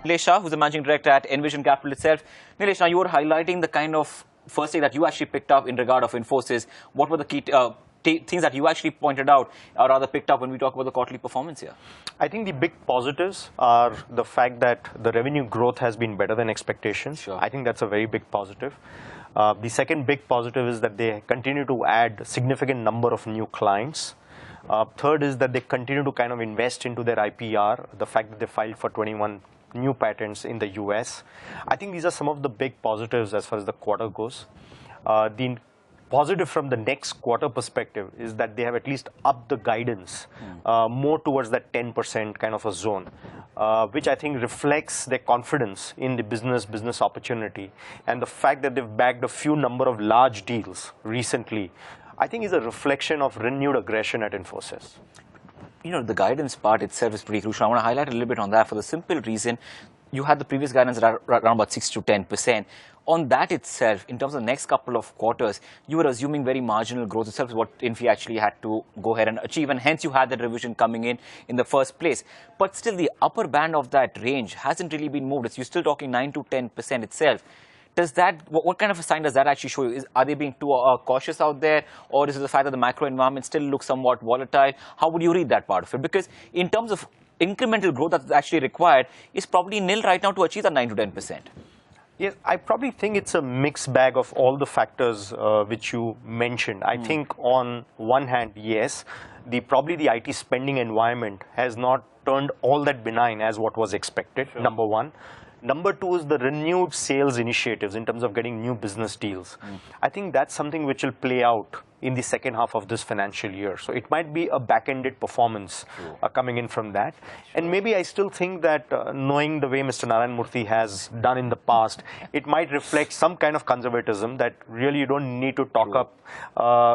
Nilesh Shah, who's the managing director at Envision Capital itself. Nilesh, now you were highlighting the kind of first thing that you actually picked up in regard of Infosys. What were the key things that you actually pointed out or rather picked up when we talk about the quarterly performance here? I think the big positives are the fact that the revenue growth has been better than expectations. Sure. I think that's a very big positive. The second big positive is that they continue to add a significant number of new clients. Third is that they continue to kind of invest into their IPR, the fact that they filed for 21 new patents in the US. I think these are some of the big positives as far as the quarter goes. The positive from the next quarter perspective is that they have at least upped the guidance more towards that 10% kind of a zone, which I think reflects their confidence in the business opportunity, and the fact that they've bagged a few number of large deals recently, I think is a reflection of renewed aggression at Infosys. You know, the guidance part itself is pretty crucial. I want to highlight a little bit on that for the simple reason you had the previous guidance around about 6 to 10%. On that itself, in terms of the next couple of quarters, you were assuming very marginal growth itself is what Infi actually had to go ahead and achieve, and hence you had that revision coming in the first place. But still, the upper band of that range hasn't really been moved. You're still talking 9 to 10% itself. Does that, what kind of a sign does that actually show you? Are they being too cautious out there, or is it the fact that the macro environment still looks somewhat volatile? How would you read that part of it? Because in terms of incremental growth that's actually required, is probably nil right now to achieve that 9 to 10%. Yes, I probably think it's a mixed bag of all the factors which you mentioned. I think on one hand, yes, probably the IT spending environment has not turned all that benign as what was expected, sure. Number one. Number two is the renewed sales initiatives in terms of getting new business deals. I think that's something which will play out in the second half of this financial year. So it might be a back-ended performance coming in from that. And maybe I still think that knowing the way Mr. Narayan Murthy has done in the past, it might reflect some kind of conservatism that really you don't need to talk up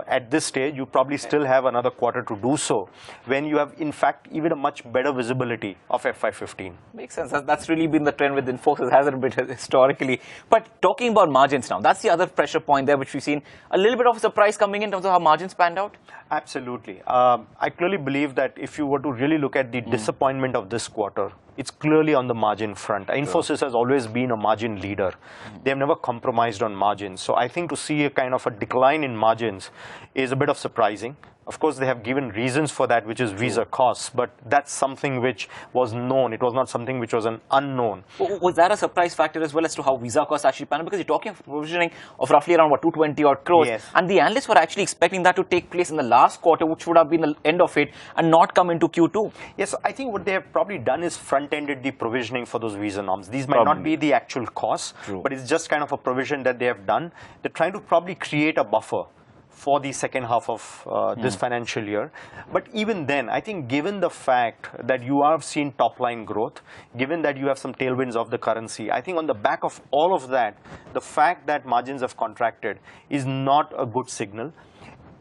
at this stage. You probably still have another quarter to do so when you have, in fact, even a much better visibility of FY15. Makes sense. That's really been the trend with Infosys, hasn't it, historically. But talking about margins now, that's the other pressure point there, which we've seen a little bit of a surprise coming in terms of how margins panned out? Absolutely. I clearly believe that if you were to really look at the disappointment of this quarter, it's clearly on the margin front. Infosys has always been a margin leader. They have never compromised on margins. So I think to see a kind of a decline in margins is a bit of surprising. Of course, they have given reasons for that, which is visa costs, but that's something which was known. It was not something which was an unknown. Was that a surprise factor as well as to how visa costs actually panned out? Because you're talking of provisioning of roughly around, what, 220 odd crores. Yes. And the analysts were actually expecting that to take place in the last quarter, which would have been the end of it, and not come into Q2. Yes, I think what they have probably done is front-ended the provisioning for those visa norms. These might not be the actual costs, but it's just kind of a provision that they have done. They're trying to probably create a buffer for the second half of this financial year. But even then, I think given the fact that you have seen top-line growth, given that you have some tailwinds of the currency, I think on the back of all of that, the fact that margins have contracted is not a good signal.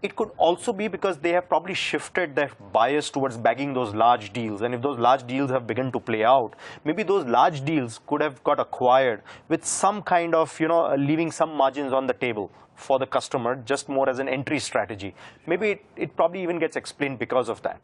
It could also be because they have probably shifted their bias towards bagging those large deals. And if those large deals have begun to play out, maybe those large deals could have got acquired with some kind of, leaving some margins on the table for the customer, just more as an entry strategy. Maybe it probably even gets explained because of that.